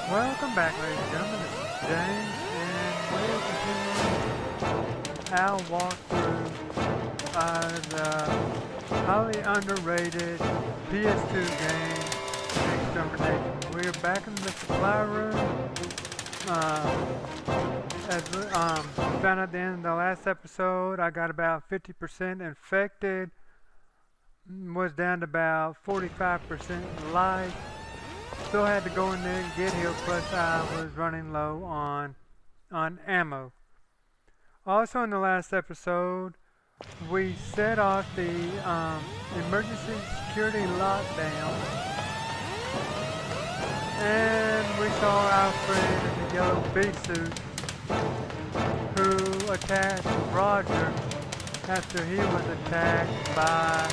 Welcome back, ladies and gentlemen. This is James, and we're continuing our walkthrough of the highly underrated PS2 game, Extermination. We're back in the supply room. As we found at the end of the last episode, I got about 50% infected, was down to about 45% life. Still had to go in there and get healed, plus I was running low on ammo. Also in the last episode, we set off the emergency security lockdown, and we saw our friend in the yellow bee suit who attacked Roger after he was attacked by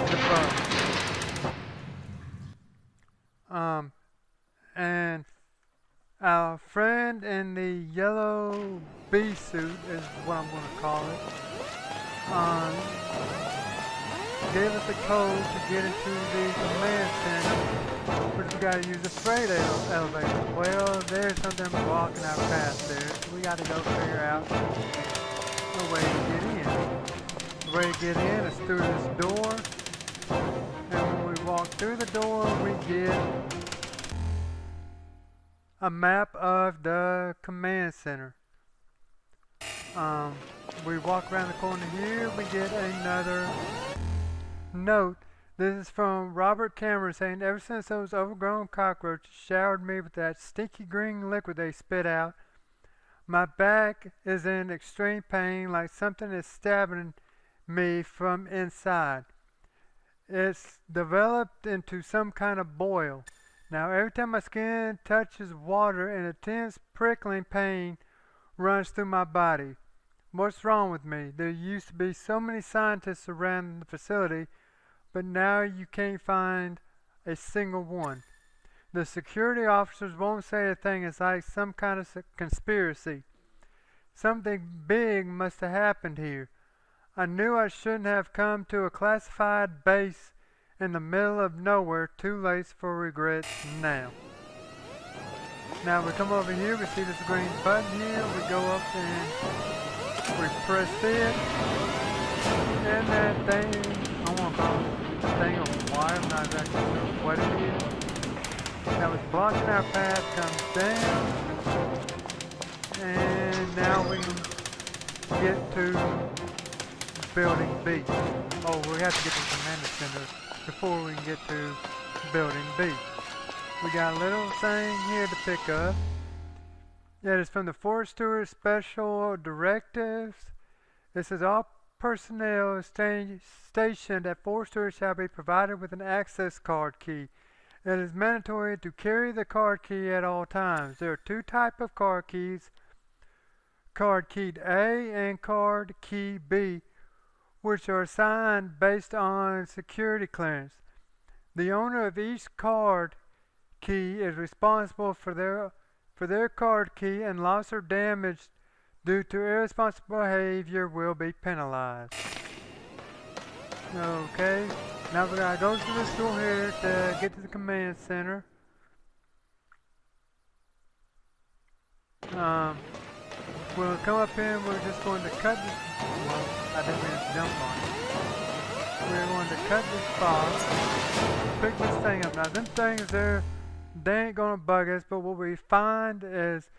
the bug. And our friend in the yellow bee suit is what I'm going to call it, gave us a code to get into the command center, which we got to use the freight elevator. Well, there's something blocking our path there, so we got to go figure out a way to get in. The way to get in is through this door. And when we walk through the door, we get a map of the command center. We walk around the corner here, we get another note. This is from Robert Cameron saying, ever since those overgrown cockroaches showered me with that stinky green liquid they spit out, my back is in extreme pain, like something is stabbing me from inside. It's developed into some kind of boil. Now every time my skin touches water, an intense prickling pain runs through my body. What's wrong with me? There used to be so many scientists around the facility, but now you can't find a single one. The security officers won't say a thing. It's like some kind of conspiracy. Something big must have happened here. I knew I shouldn't have come to a classified base in the middle of nowhere. Too late for regrets now. Now we come over here, we see this green button here, we go up and we press it, and that thing, I want to call it a thing of wire, I'm not exactly sure what it is. Now it's blocking our path, comes down, and now we can get to building B. Oh, we have to get to the command center before we can get to building B. We got a little thing here to pick up. It is from the Forest Steward Special Directives. It says all personnel stationed at Forest Steward shall be provided with an access card key. It is mandatory to carry the card key at all times. There are two types of card keys, card key A and card key B, which are assigned based on security clearance. The owner of each card key is responsible for their card key, and loss or damage due to irresponsible behavior will be penalized. Okay, now we gotta go through this door here to get to the command center. We'll come up here and we're just going to cut this. Well, I didn't mean to jump on it. We're going to cut this box, pick this thing up. Now, them things there, they ain't gonna bug us, but what we find is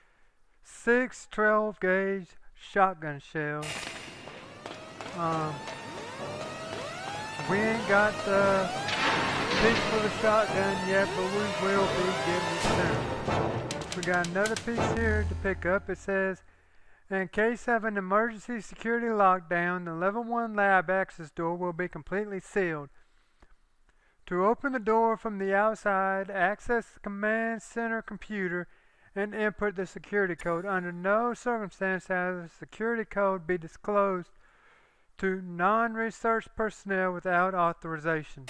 6 12-gauge shotgun shells. We ain't got the piece for the shotgun yet, but we will be getting it soon. We got another piece here to pick up. It says, in case of an emergency security lockdown, the level 1 lab access door will be completely sealed. To open the door from the outside, access the command center computer and input the security code. Under no circumstance shall the security code be disclosed to non-research personnel without authorization.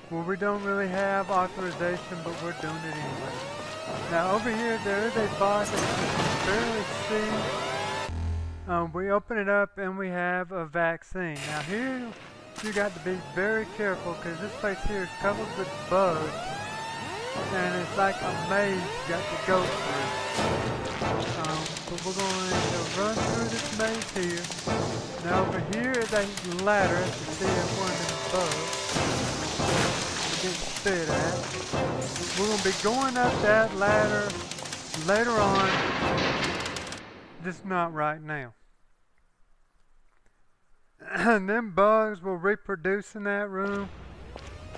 Well, we don't really have authorization, but we're doing it anyway. Now over here, there is a box that you can barely see. We open it up and we have a vaccine. Now here, you got to be very careful because this place here is covered with bugs and it's like a maze you got to go through. But we're going to run through this maze here. Now over here is a ladder, as you see at one of them bugs. We're getting spit at. We're going to be going up that ladder later on, just not right now. And them bugs will reproduce in that room,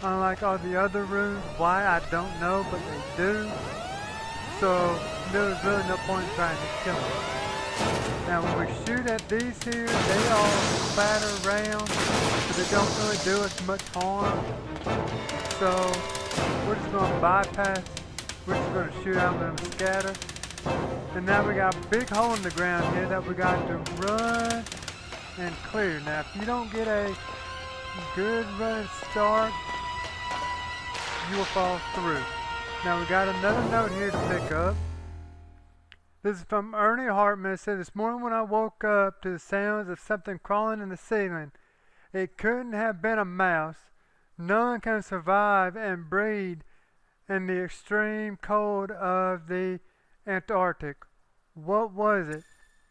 unlike all the other rooms. Why, I don't know, but they do. So there's really no point in trying to kill them. Now when we shoot at these here, they all spatter around, but they don't really do us much harm. So we're just going to bypass. We're just going to shoot out and let them scatter. And now we got a big hole in the ground here that we got to run and clear. Now if you don't get a good running start, you will fall through. Now we got another note here to pick up. This is from Ernie Hartman. It said, "This morning when I woke up to the sounds of something crawling in the ceiling, it couldn't have been a mouse. No one can survive and breed in the extreme cold of the Antarctic. What was it?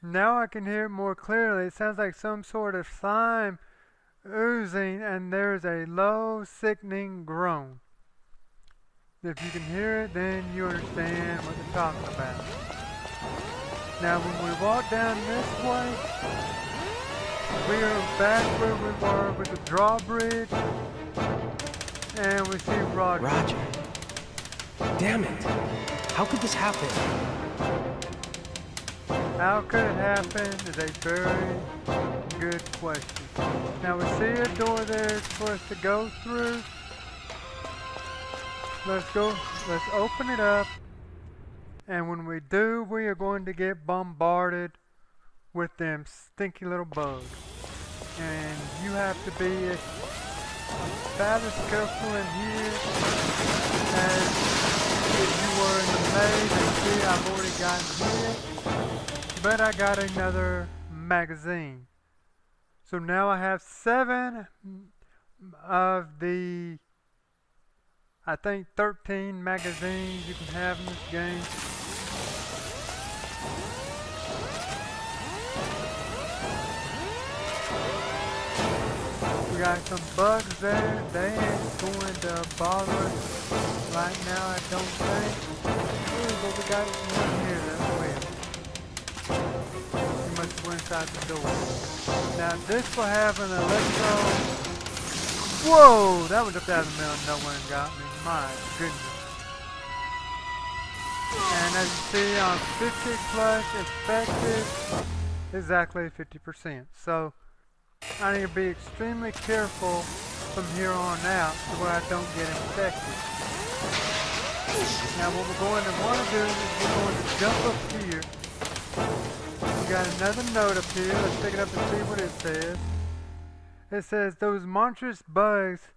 Now I can hear it more clearly. It sounds like some sort of slime oozing, and there's a low, sickening groan." If you can hear it, then you understand what they're talking about. Now when we walk down this way, we are back where we were with the drawbridge, and we see Roger. Roger. Damn it. How could this happen? How could it happen is a very good question. Now we see a door there for us to go through. Let's open it up, and when we do, we are going to get bombarded with them stinky little bugs. And you have to be about as careful in here as if you were in the maze. And see, I've already gotten hit, but I got another magazine. So now I have 7 of the, I think, 13 magazines you can have in this game. We got some bugs there. They ain't going to bother us right now, I don't think. Ooh, but we got one here that will. You must go inside the door. Now this will have an electro. Whoa! That was up out of the middle of nowhere and got me. My goodness. And as you see on 50 plus effective, exactly 50%. So I need to be extremely careful from here on out so where I don't get infected. Now what we're going to want to do is we're going to jump up here. We got another note up here. Let's pick it up and see what it says. It says, "Those monstrous bugs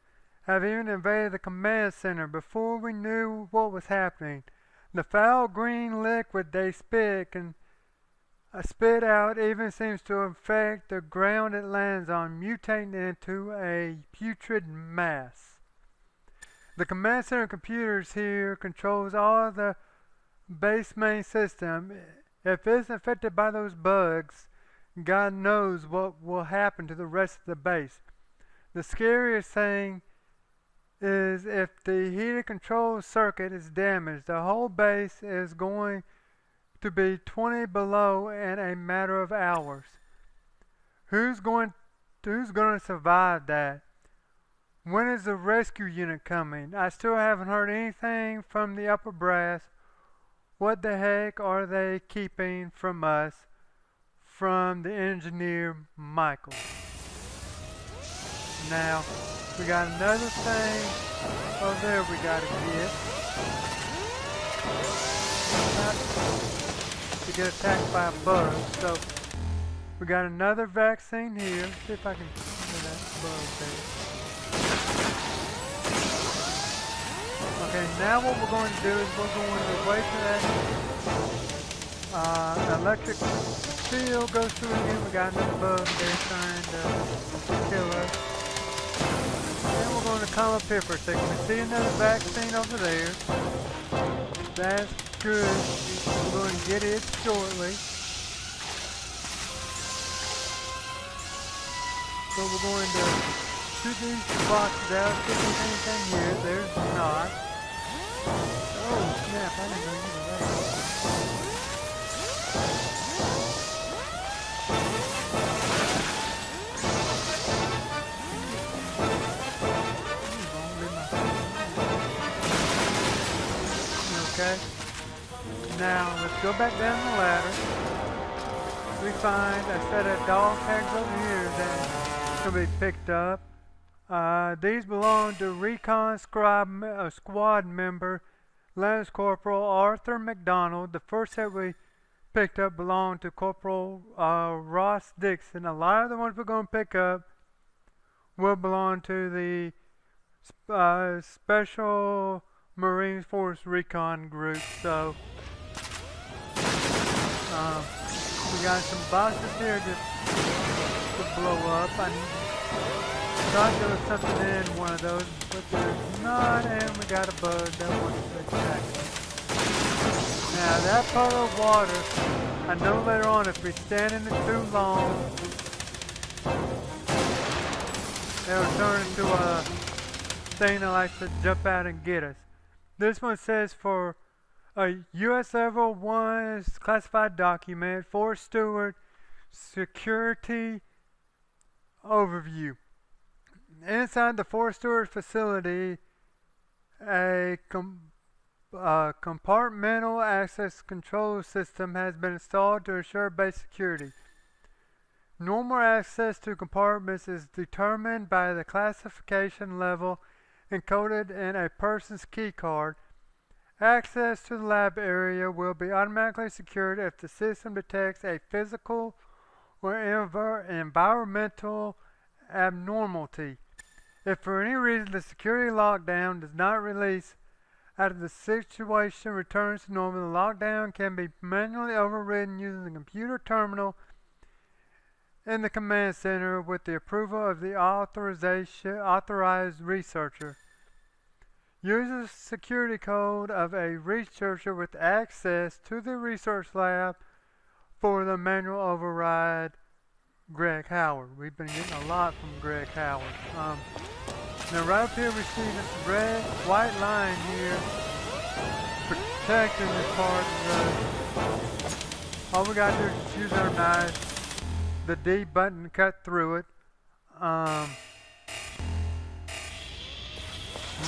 have even invaded the command center before we knew what was happening. The foul green liquid they spit out even seems to infect the ground it lands on, mutating into a putrid mass. The command center computers here controls all the base main system. If it's infected by those bugs, God knows what will happen to the rest of the base. The scariest thing is if the heated control circuit is damaged, the whole base is going to be 20 below in a matter of hours. Who's going to survive that? When is the rescue unit coming? I still haven't heard anything from the upper brass. What the heck are they keeping from us? From the engineer, Michael." Now, we got another thing over there we gotta get. To get attacked by a bug. So, we got another vaccine here. Let's see if I can get that bug there. Okay, now what we're going to do is we're going to wait for that electric field goes through again. We got another bug there trying to kill us. Then we're going to come up here for a second. We see another vaccine over there. That's good. We're going to get it shortly. So we're going to shoot these boxes out. See if there's anything here. There's not. Oh snap, I didn't know you were there. Okay. Now let's go back down the ladder. We find a set of dog tags over here that can be picked up. These belong to Recon Squad member Lance Corporal Arthur McDonald. The first set we picked up belonged to Corporal Ross Dixon. A lot of the ones we're going to pick up will belong to the Special Marines Force Recon group. So we got some boxes here just to blow up. I thought there was something in one of those, but there's not, and we got a bug that wants to attack us. Now that puddle of water, I know later on if we stand in it too long, it'll turn into a thing that likes to jump out and get us. This one says for a U.S. Level 1 classified document, for Steward Security Overview. Inside the Fort Stewart facility, a compartmental access control system has been installed to ensure base security. Normal access to compartments is determined by the classification level encoded in a person's key card. Access to the lab area will be automatically secured if the system detects a physical or environmental abnormality. If for any reason the security lockdown does not release after the situation returns to normal, the lockdown can be manually overridden using the computer terminal in the command center with the approval of the authorized researcher. Use the security code of a researcher with access to the research lab for the manual override. Greg Howard. We've been getting a lot from Greg Howard. Now right up here we see this red, white line here protecting this part of the... All we gotta do is just use our knife, the D button to cut through it.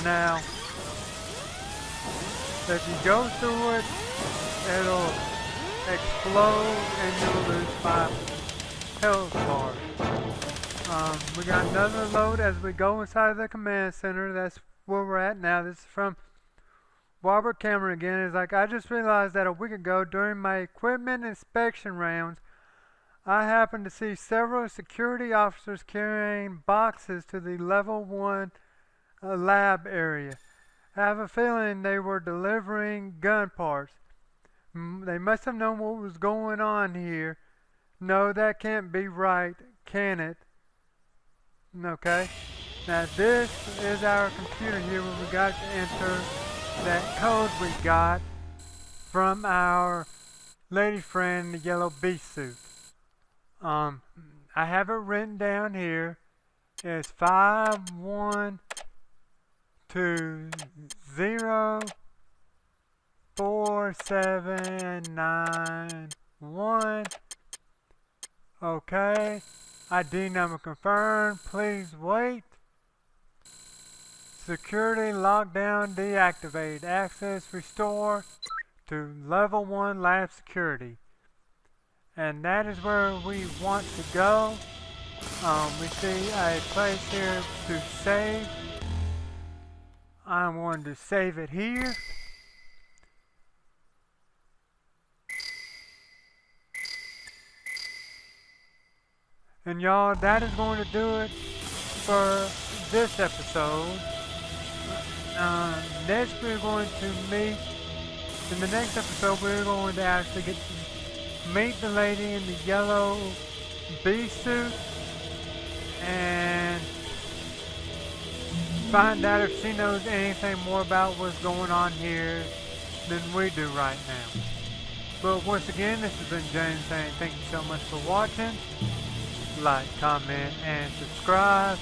Now, if you go through it, it'll explode and you'll lose 5 health bars. We got another load as we go inside of the command center. That's where we're at now. This is from Robert Cameron again. It's like, I just realized that a week ago during my equipment inspection rounds, I happened to see several security officers carrying boxes to the level 1 lab area. I have a feeling they were delivering gun parts. They must have known what was going on here. No, that can't be right, can it? Okay. Now this is our computer here where we got to enter that code we got from our lady friend in the yellow beast suit. I have it written down here. It's 51204791. Okay. ID number confirmed. Please wait. Security lockdown deactivated. Access restore to level 1 lab security. And that is where we want to go. We see a place here to save. I'm going to save it here. And y'all, that is going to do it for this episode. Next we're going to meet, in the next episode we're going to actually get to meet the lady in the yellow bee suit and find out if she knows anything more about what's going on here than we do right now. But once again, this has been James saying thank you so much for watching. Like, comment, and subscribe.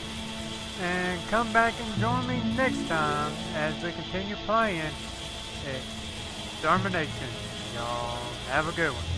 And come back and join me next time as we continue playing Extermination. Y'all have a good one.